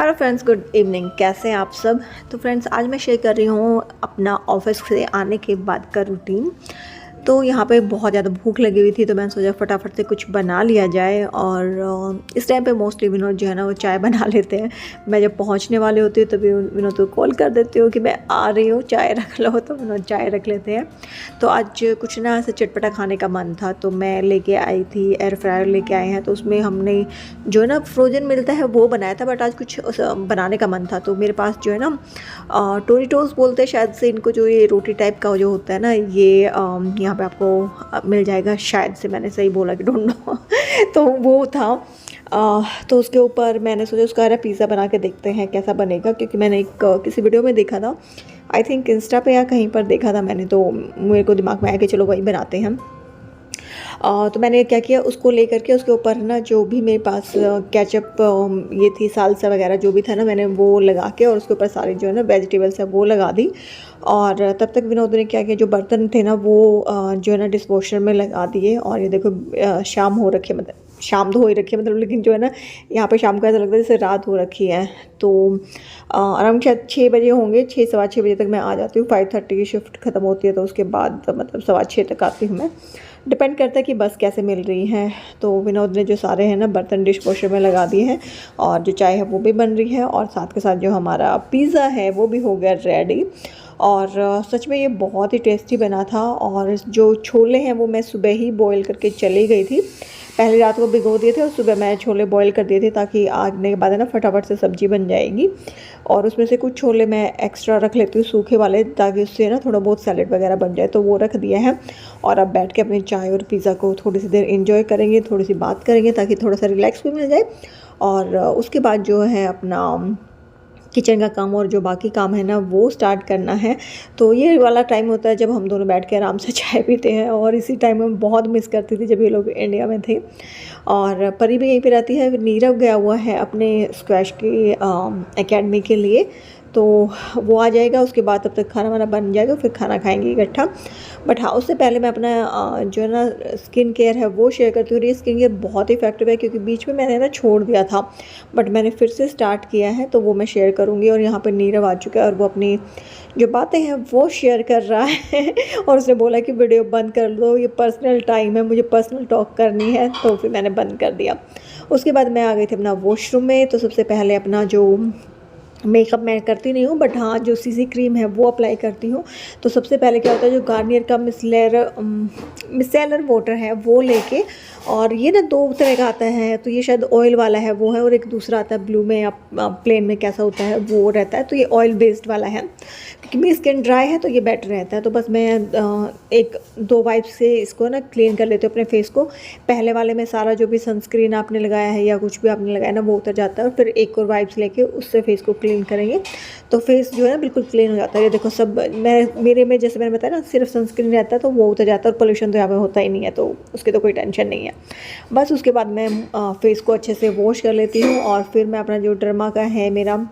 Hello friends, good evening. कैसे हैं आप सब। तो फ्रेंड्स, आज मैं शेयर कर रही हूँ अपना ऑफिस से आने के बाद का रूटीन। तो यहाँ पे बहुत ज़्यादा भूख लगी हुई थी, तो मैंने सोचा फटाफट से कुछ बना लिया जाए। और इस टाइम पे मोस्टली विनोद जो है ना वो चाय बना लेते हैं। मैं जब पहुँचने वाली होती हूँ तभी विनोद को कॉल कर देती हूँ कि मैं आ रही हूँ, चाय रख लो, तो विनोद चाय रख लेते हैं। तो आज कुछ ना ऐसे चटपटा खाने का मन था, तो मैं लेके आई थी, एयर फ्रायर लेके आए हैं। तो उसमें हमने जो है ना फ्रोजन मिलता है वो बनाया था, बट आज कुछ बनाने का मन था। तो मेरे पास जो है ना टोरिटोस बोलते हैं शायद से इनको, जो ये रोटी टाइप का जो होता है ना, ये यहाँ पे आपको मिल जाएगा शायद से, मैंने सही बोला कि डोंट नो। तो वो था। तो उसके ऊपर मैंने सोचा उसका पिज़्ज़ा बना के देखते हैं कैसा बनेगा, क्योंकि मैंने एक किसी वीडियो में देखा था, आई थिंक इंस्टा पे या कहीं पर देखा था मैंने। तो मेरे को दिमाग में आया कि चलो वही बनाते हैं। तो मैंने क्या किया, उसको लेकर के उसके ऊपर ना जो भी मेरे पास केचप ये थी, सालसा वगैरह जो भी था ना, मैंने वो लगा के और उसके ऊपर सारे जो है ना वेजिटेबल्स है वो लगा दी। और तब तक विनोद ने क्या किया, जो बर्तन थे ना वो जो है ना डिशवॉशर में लगा दिए। और ये देखो शाम हो रखी है, मतलब शाम तो हो ही रखी है मतलब, लेकिन जो है ना यहाँ पे शाम को ऐसा लगता है जैसे रात हो रखी है। तो अराउंड शायद 6 बजे होंगे, 6 सवा 6 बजे तक मैं आ जाती हूँ। 5:30 की शिफ्ट ख़त्म होती है, तो उसके बाद मतलब 6:15 तक आती हूँ मैं। डिपेंड करता है कि बस कैसे मिल रही है। तो विनोद ने जो सारे हैं ना बर्तन डिश वॉशर में लगा दिए हैं, और जो चाय है वो भी बन रही है, और साथ के साथ जो हमारा पिज़्ज़ा है वो भी हो गया रेडी। और सच में ये बहुत ही टेस्टी बना था। और जो छोले हैं वो मैं सुबह ही बॉईल करके चली गई थी, पहले रात को भिगो दिए थे और सुबह मैं छोले बॉईल कर दिए थे, ताकि आगने के बाद है ना फटाफट से सब्ज़ी बन जाएगी। और उसमें से कुछ छोले मैं एक्स्ट्रा रख लेती हूँ सूखे वाले, ताकि उससे ना थोड़ा बहुत सैलेड वगैरह बन जाए, तो वो रख दिया है। और अब बैठ के अपनी चाय और पिज़्ज़ा को थोड़ी सी देर एंजॉय करेंगे, थोड़ी सी बात करेंगे, ताकि थोड़ा सा रिलैक्स भी मिल जाए। और उसके बाद जो है अपना किचन का काम और जो बाकी काम है ना वो स्टार्ट करना है। तो ये वाला टाइम होता है जब हम दोनों बैठ के आराम से चाय पीते हैं। और इसी टाइम में बहुत मिस करती थी जब ये लोग इंडिया में थे। और परी भी यहीं पे रहती है, नीरव गया हुआ है अपने स्क्वैश की एकेडमी के लिए, तो वो आ जाएगा। उसके बाद तब तक खाना वाना बन जाएगा, फिर खाना खाएंगे इकट्ठा। बट हाँ, उससे पहले मैं अपना जो है ना स्किन केयर है वो शेयर करती हूँ। और ये स्किन केयर बहुत इफेक्टिव है, क्योंकि बीच में मैंने ना छोड़ दिया था, बट मैंने फिर से स्टार्ट किया है, तो वो मैं शेयर करूँगी। और यहाँ पर नीरव आ चुका है और वो अपनी जो बातें हैं वो शेयर कर रहा है। और उसने बोला कि वीडियो बंद कर दो, ये पर्सनल टाइम है, मुझे पर्सनल टॉक करनी है। तो फिर मैंने बंद कर दिया। उसके बाद मैं आ गई थी अपना वॉशरूम में। तो सबसे पहले अपना जो मेकअप मैं करती नहीं हूँ, बट हाँ जो सीसी क्रीम है वो अप्लाई करती हूँ। तो सबसे पहले क्या होता है, जो गार्नियर का मिसेलर वाटर है वो लेके, और ये ना 2 तरह का आता है, तो ये शायद ऑयल वाला है वो है, और एक दूसरा आता है ब्लू में या प्लेन में कैसा होता है वो रहता है। तो ये ऑयल बेस्ड वाला है, क्योंकि मेरी स्किन ड्राई है तो ये बेटर रहता है। तो बस मैं 1-2 वाइप से इसको ना क्लीन कर लेती हूँ अपने फेस को। पहले वाले में सारा जो भी सनस्क्रीन आपने लगाया है या कुछ भी आपने लगाया ना वो उतर जाता है, और फिर एक और वाइप्स लेके उससे फेस को क्लीन करेंगे तो फेस जो है ना बिल्कुल क्लीन हो जाता है। ये देखो सब मेरे में जैसे मैंने बताया ना, सिर्फ सनस्क्रीन रहता है तो वो उतर जाता है, और पोल्यूशन तो यहाँ पे होता ही नहीं है, तो उसकी तो कोई टेंशन नहीं है। बस उसके बाद मैं फेस को अच्छे से वॉश कर लेती हूँ। और फिर मैं अपना जो डर्मा का है मेरा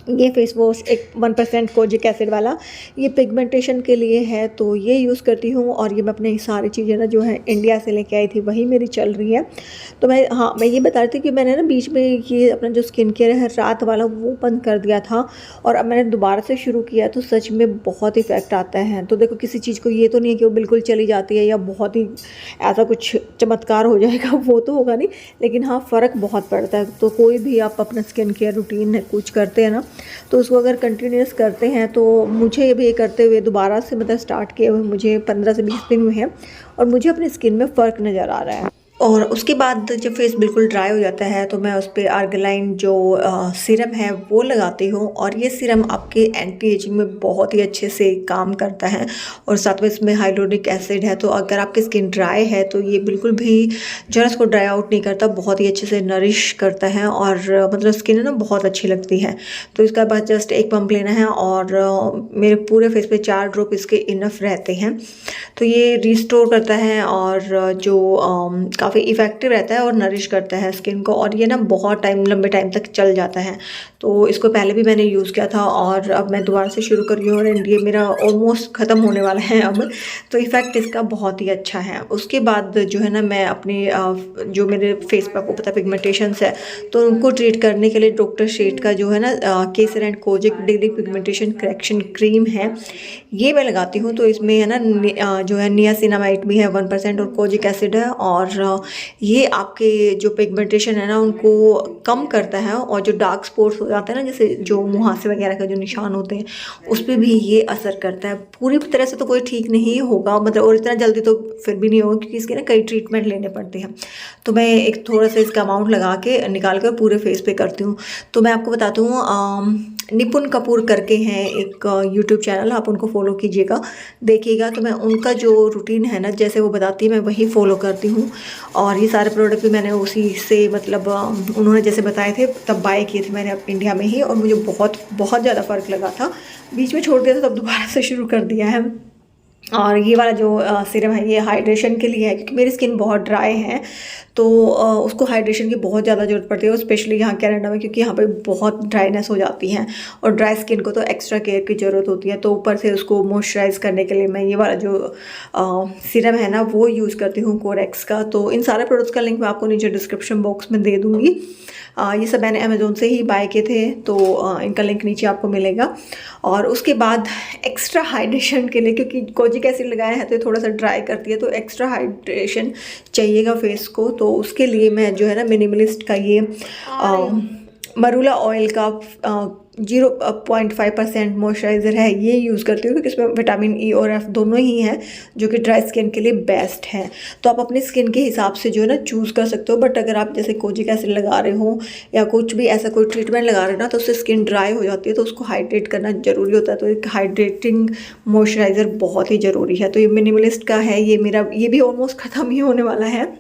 ये फेस वॉश, एक 1% कोजिक एसिड वाला, ये पिगमेंटेशन के लिए है, तो ये यूज़ करती हूँ। और ये मैं अपनी सारी चीज़ें ना जो है इंडिया से लेके आई थी, वही मेरी चल रही है। तो मैं ये बता रही थी कि मैंने ना बीच में ये अपना जो स्किन केयर है रात वाला वो बंद कर दिया था, और अब मैंने दोबारा से शुरू किया, तो सच में बहुत इफेक्ट आता है। तो देखो, किसी चीज़ को ये तो नहीं है कि वो बिल्कुल चली जाती है या बहुत ही ऐसा कुछ चमत्कार हो जाएगा, वो तो होगा नहीं, लेकिन हाँ फ़र्क बहुत पड़ता है। तो कोई भी आप अपना स्किन केयर रूटीन कुछ करते हैं ना, तो उसको अगर कंटिन्यूस करते हैं, तो मुझे भी ये करते हुए दोबारा से मतलब स्टार्ट किए हुए मुझे 15 से 20 दिन हुए हैं, और मुझे अपनी स्किन में फ़र्क नज़र आ रहा है। और उसके बाद जब फेस बिल्कुल ड्राई हो जाता है, तो मैं उस पर आर्गेलाइन जो सीरम है वो लगाती हूँ। और ये सीरम आपके एंटी एजिंग में बहुत ही अच्छे से काम करता है, और साथ में इसमें हाइलोरिक एसिड है। तो अगर आपकी स्किन ड्राई है तो ये बिल्कुल भी जो है इसको ड्राई आउट नहीं करता, बहुत ही अच्छे से नरिश करता है, और मतलब स्किन है ना बहुत अच्छी लगती है। तो इसका बाद जस्ट एक पंप लेना है, और मेरे पूरे फेस पे 4 ड्रॉप इसके इनफ रहते हैं। तो ये रिस्टोर करता है, और जो काफ़ी इफ़ेक्टिव रहता है और नरिश करता है स्किन को, और ये ना बहुत लंबे टाइम तक चल जाता है। तो इसको पहले भी मैंने यूज़ किया था और अब मैं दोबारा से शुरू कर रही हूँ, और ये मेरा ऑलमोस्ट ख़त्म होने वाला है अब। तो इफ़ेक्ट इसका बहुत ही अच्छा है। उसके बाद जो है ना मैं अपनी जो मेरे फेस पे आपको पता है पिगमेंटेशंस है, तो उनको ट्रीट करने के लिए डॉक्टर शेड का जो है ना kesar and kojic daily pigmentation correction cream है, ये मैं लगाती हूँ। तो इसमें है ना जो है नियासिनामाइड भी है 1% और कोजिक एसिड है, और ये आपके जो पिगमेंटेशन है ना उनको कम करता है, और जो डार्क स्पॉट्स हो जाते हैं ना, जैसे जो मुहासे वगैरह का जो निशान होते हैं, उस पर भी ये असर करता है। पूरी तरह से तो कोई ठीक नहीं होगा मतलब, और इतना जल्दी तो फिर भी नहीं होगा क्योंकि इसके ना कई ट्रीटमेंट लेने पड़ते हैं। तो मैं एक थोड़ा सा इसका अमाउंट लगा के निकाल कर पूरे फेस पे करती हूँ। तो मैं आपको बताती हूँ, निपुण कपूर करके हैं एक यूट्यूब चैनल, आप उनको फॉलो कीजिएगा, देखिएगा। तो मैं उनका जो रूटीन है ना, जैसे वो बताती है मैं वही फॉलो करती हूँ, और ये सारे प्रोडक्ट भी मैंने उसी से मतलब उन्होंने जैसे बताए थे तब बाय किए थे मैंने इंडिया में ही, और मुझे बहुत बहुत ज़्यादा फ़र्क लगा था। बीच में छोड़ दिया था, तब दोबारा से शुरू कर दिया है। और ये वाला जो सीरम है ये हाइड्रेशन के लिए है, क्योंकि मेरी स्किन बहुत ड्राई है, तो उसको हाइड्रेशन की बहुत ज़्यादा ज़रूरत पड़ती है, स्पेशली यहाँ कनाडा में, क्योंकि यहाँ पे बहुत ड्राइनेस हो जाती है, और ड्राई स्किन को तो एक्स्ट्रा केयर की ज़रूरत होती है। तो ऊपर से उसको मॉइस्चराइज़ करने के लिए मैं ये वाला जो सीरम है ना वो यूज़ करती हूँ, कोरेक्स का। तो इन सारे प्रोडक्ट्स का लिंक मैं आपको नीचे डिस्क्रिप्शन बॉक्स में दे दूँगी। ये सब मैंने अमेज़ोन से ही बाय किए थे, तो इनका लिंक नीचे आपको मिलेगा। और उसके बाद एक्स्ट्रा हाइड्रेशन के लिए, क्योंकि कोजिक एसिड लगाया है तो थोड़ा सा ड्राई करती है, तो एक्स्ट्रा हाइड्रेशन चाहिएगा फेस को। तो उसके लिए मैं जो है ना मिनिमलिस्ट का ये मरूला ऑयल का 0.5% मॉइस्चराइज़र है, ये यूज़ करती हूँ, क्योंकि इसमें विटामिन ई और एफ दोनों ही हैं, जो कि ड्राई स्किन के लिए बेस्ट है। तो आप अपनी स्किन के हिसाब से जो है ना चूज़ कर सकते हो। बट अगर आप जैसे कोजिक एसिड लगा रहे हो या कुछ भी ऐसा कोई ट्रीटमेंट लगा रहे हो ना, तो उससे स्किन ड्राई हो जाती है, तो उसको हाइड्रेट करना ज़रूरी होता है। तो एक हाइड्रेटिंग मॉइस्चराइज़र बहुत ही ज़रूरी है। तो ये मिनिमलिस्ट का है, ये भी ऑलमोस्ट ख़त्म ही होने वाला है।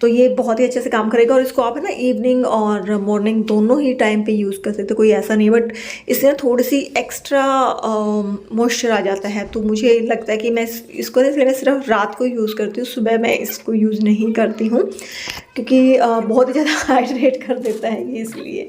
तो ये बहुत ही अच्छे से काम करेगा, और इसको आप है ना इवनिंग और मॉर्निंग दोनों ही टाइम पे यूज़ कर सकते हो, कोई ऐसा नहीं। बट इससे ना थोड़ी सी एक्स्ट्रा मॉइस्चर आ जाता है, तो मुझे लगता है कि मैं इसको ना इसलिए मैं सिर्फ रात को यूज़ करती हूँ, सुबह मैं इसको यूज़ नहीं करती हूँ, क्योंकि बहुत ही ज़्यादा हाइड्रेट कर देता है ये, इसलिए।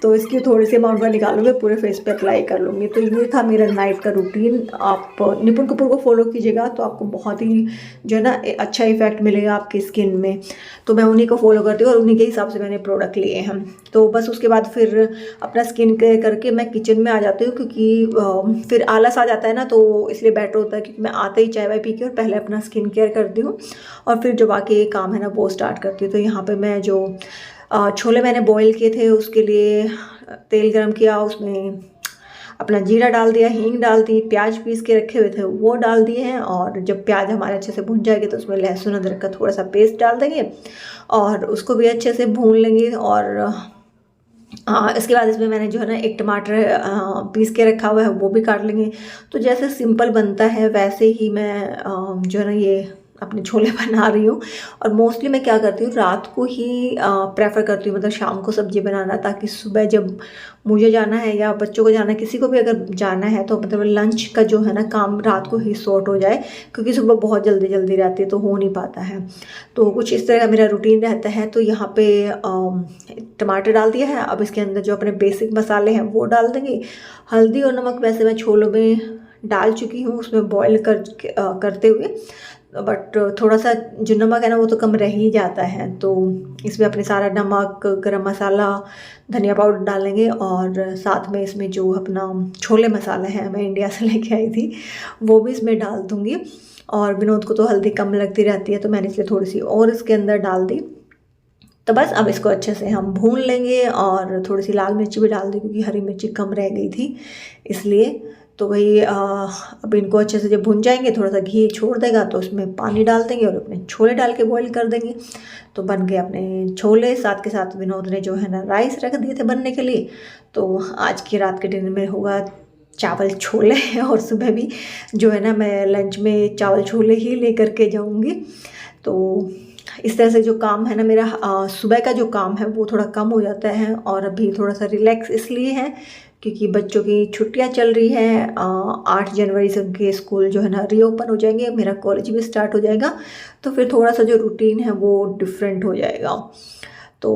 तो इसकी थोड़ी सी अमाउंट मैं निकालूंगी, पूरे फेस पे अप्लाई कर लूँगी। तो ये था मेरा नाइट का रूटीन। आप निपुण कपूर को फॉलो कीजिएगा, तो आपको बहुत ही जो है ना अच्छा इफेक्ट मिलेगा आपकी स्किन में। तो मैं उन्हीं को फॉलो करती हूँ, और उन्हीं के हिसाब से मैंने प्रोडक्ट लिए हैं। तो बस उसके बाद फिर अपना स्किन केयर करके मैं किचन में आ जाती हूँ, क्योंकि फिर आलस आ जाता है ना, तो इसलिए बेटर होता है कि मैं आते ही चाय वाय पी के और पहले अपना स्किन केयर करती हूँ, और फिर जो बाकी काम है ना वो स्टार्ट करती हूँ। तो यहाँ पे मैं जो छोले मैंने बॉईल किए थे, उसके लिए तेल गरम किया, उसमें अपना जीरा डाल दिया, हींग डाल दी, प्याज पीस के रखे हुए थे वो डाल दिए हैं, और जब प्याज हमारे अच्छे से भुन जाएगी तो उसमें लहसुन अदरक का थोड़ा सा पेस्ट डाल देंगे, और उसको भी अच्छे से भून लेंगे। और इसके बाद इसमें मैंने जो है ना एक टमाटर पीस के रखा हुआ है, वो भी काट लेंगे। तो जैसे सिंपल बनता है वैसे ही मैं जो है ना ये अपने छोले बना रही हूँ। और मोस्टली मैं क्या करती हूँ, रात को ही प्रेफर करती हूँ, मतलब शाम को सब्ज़ी बनाना, ताकि सुबह जब मुझे जाना है या बच्चों को जाना है, किसी को भी अगर जाना है, तो मतलब लंच का जो है ना काम रात को ही सॉर्ट हो जाए, क्योंकि सुबह बहुत जल्दी जल्दी रहती है तो हो नहीं पाता है। तो कुछ इस तरह का मेरा रूटीन रहता है। तो यहाँ पे टमाटर डाल दिया है, अब इसके अंदर जो अपने बेसिक मसाले हैं वो डाल देंगे। हल्दी और नमक वैसे मैं छोलों में डाल चुकी हूँ उसमें बॉईल करते हुए, बट थोड़ा सा जो नमक है ना वो तो कम रह ही जाता है। तो इसमें अपने सारा नमक, गरम मसाला, धनिया पाउडर डालेंगे, और साथ में इसमें जो अपना छोले मसाला है मैं इंडिया से लेके आई थी वो भी इसमें डाल दूँगी। और विनोद को तो हल्दी कम लगती रहती है, तो मैंने इसलिए थोड़ी सी और इसके अंदर डाल दी। तो बस अब इसको अच्छे से हम भून लेंगे, और थोड़ी सी लाल मिर्ची भी डाल दी, क्योंकि हरी मिर्ची कम रह गई थी इसलिए। तो वही अब इनको अच्छे से जब भुन जाएंगे, थोड़ा सा घी छोड़ देगा, तो उसमें पानी डाल देंगे और अपने छोले डाल के बॉईल कर देंगे। तो बन गए अपने छोले। साथ के साथ विनोद ने जो है ना राइस रख दिए थे बनने के लिए। तो आज की रात के डिनर में होगा चावल छोले, और सुबह भी जो है ना मैं लंच में चावल छोले ही लेकर के जाऊँगी। तो इस तरह से जो काम है ना मेरा सुबह का जो काम है वो थोड़ा कम हो जाता है, और अभी थोड़ा सा रिलैक्स इसलिए है क्योंकि बच्चों की छुट्टियां चल रही हैं। 8 जनवरी से उनके स्कूल जो है ना रीओपन हो जाएंगे, मेरा कॉलेज भी स्टार्ट हो जाएगा, तो फिर थोड़ा सा जो रूटीन है वो डिफरेंट हो जाएगा। तो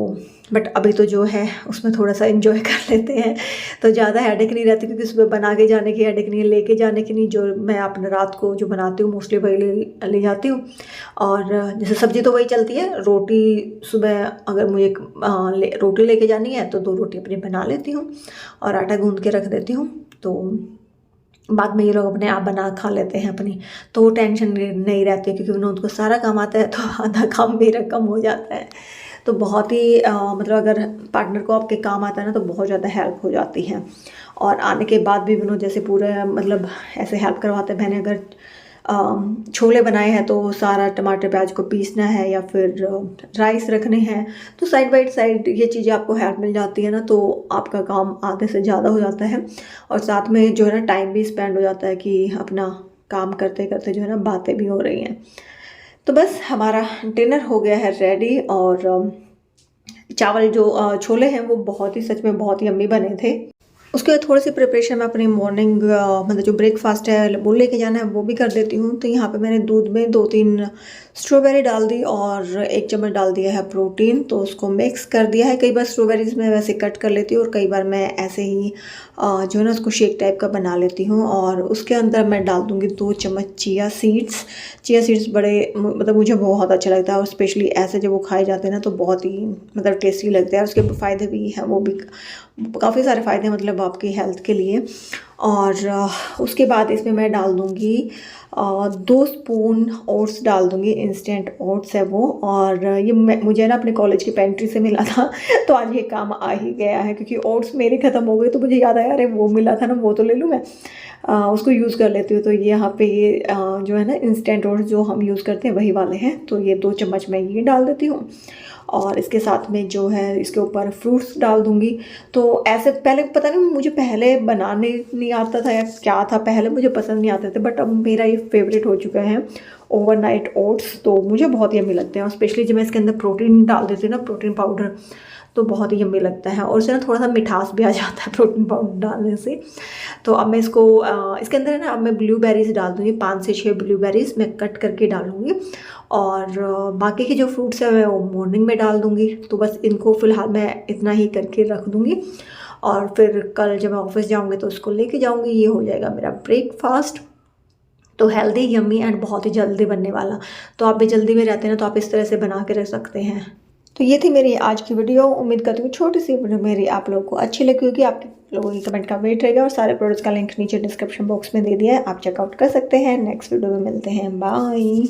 बट अभी तो जो है उसमें थोड़ा सा एंजॉय कर लेते हैं, तो ज़्यादा हेडेक नहीं रहती, क्योंकि सुबह बना के जाने की हेडेक नहीं है, लेके जाने की नहीं। जो मैं अपने रात को जो बनाती हूँ मोस्टली वही ले जाती हूँ। और जैसे सब्ज़ी तो वही चलती है, रोटी सुबह अगर मुझे रोटी लेके जानी है तो 2 रोटी अपनी बना लेती हूँ और आटा गूँध के रख देती हूँ, तो बाद में ये लोग अपने आप बना खा लेते हैं अपनी, तो वो टेंशन नहीं रहती है, क्योंकि उनको सारा काम आता है, तो आधा काम मेरा कम हो जाता है। तो बहुत ही मतलब अगर पार्टनर को आपके काम आता है ना तो बहुत ज़्यादा हेल्प हो जाती है। और आने के बाद भी उन्होंने जैसे पूरे मतलब ऐसे हेल्प करवाते हैं। मैंने अगर छोले बनाए हैं तो सारा टमाटर प्याज को पीसना है या फिर राइस रखने हैं, तो साइड बाई साइड ये चीज़ें आपको हेल्प मिल जाती है ना, तो आपका काम आधे से ज़्यादा हो जाता है। और साथ में जो है ना टाइम भी स्पेंड हो जाता है कि अपना काम करते करते जो है ना बातें भी हो रही हैं। तो बस हमारा डिनर हो गया है रेडी। और चावल जो छोले हैं वो बहुत ही सच में बहुत ही यम्मी बने थे। उसके बाद थोड़ी सी प्रिपरेशन में अपनी मॉर्निंग मतलब जो ब्रेकफास्ट है वो लेके जाना है वो भी कर देती हूँ। तो यहाँ पे मैंने दूध में 2-3 स्ट्रॉबेरी डाल दी और 1 चम्मच डाल दिया है प्रोटीन, तो उसको मिक्स कर दिया है। कई बार स्ट्रॉबेरीज में वैसे कट कर लेती हूँ और कई बार मैं ऐसे ही जो है ना उसको शेक टाइप का बना लेती हूँ। और उसके अंदर मैं डाल दूँगी 2 चम्मच चिया सीड्स। चिया सीड्स बड़े मतलब मुझे बहुत अच्छा लगता है, और स्पेशली ऐसे जब वो खाए जाते हैं ना तो बहुत ही मतलब टेस्टी लगता है। उसके फ़ायदे भी हैं, वो भी काफ़ी सारे फ़ायदे मतलब आपकी हेल्थ के लिए। और उसके बाद इसमें मैं डाल दूँगी 2 स्पून ओट्स डाल दूँगी, इंस्टेंट ओट्स है वो। और ये मुझे ना अपने कॉलेज की पेंट्री से मिला था, तो आज ये काम आ ही गया है, क्योंकि ओट्स मेरे ख़त्म हो गए तो मुझे याद आया अरे वो मिला था ना, वो तो ले लूँ मैं, उसको यूज़ कर लेती हूँ। तो ये यहाँ पे ये जो है ना इंस्टेंट ओट्स जो हम यूज़ करते हैं वही वाले हैं, तो ये 2 चम्मच मैं ये डाल देती हूँ। और इसके साथ में जो है इसके ऊपर फ्रूट्स डाल दूँगी। तो ऐसे पहले पता नहीं मुझे पहले बनाने नहीं आता था या क्या था, पहले मुझे पसंद नहीं आते थे, बट अब मेरा ये फेवरेट हो चुका है ओवरनाइट ओट्स। तो मुझे बहुत यम्मी लगते हैं, और स्पेशली जब मैं इसके अंदर प्रोटीन डाल देती हूँ ना, प्रोटीन पाउडर, तो बहुत ही यम्मी लगता है। और उससे ना थोड़ा सा मिठास भी आ जाता है प्रोटीन पाउडर डालने से। तो अब मैं इसको इसके अंदर है ना अब मैं ब्लूबेरीज डाल दूँगी, 5 से 6 ब्लूबेरीज मैं कट करके डालूँगी। और बाकी के जो फ्रूट्स है मैं वो मॉर्निंग में डाल दूँगी। तो बस इनको फ़िलहाल मैं इतना ही करके रख दूँगी, और फिर कल जब मैं ऑफिस जाऊँगी तो उसको लेके जाऊँगी। ये हो जाएगा मेरा ब्रेकफास्ट, तो हेल्दी, यम्मी एंड बहुत ही जल्दी बनने वाला। तो आप भी जल्दी में रहते हैं ना, तो आप इस तरह से बना के रख सकते हैं। तो ये थी मेरी आज की वीडियो। उम्मीद करती हूँ छोटी सी वीडियो मेरी आप लोगों को अच्छी लगी होगी। आप लोगों की कमेंट का वेट रहेगा, और सारे प्रोडक्ट्स का लिंक नीचे डिस्क्रिप्शन बॉक्स में दे दिया है, आप चेकआउट कर सकते हैं। नेक्स्ट वीडियो में मिलते हैं, बाय।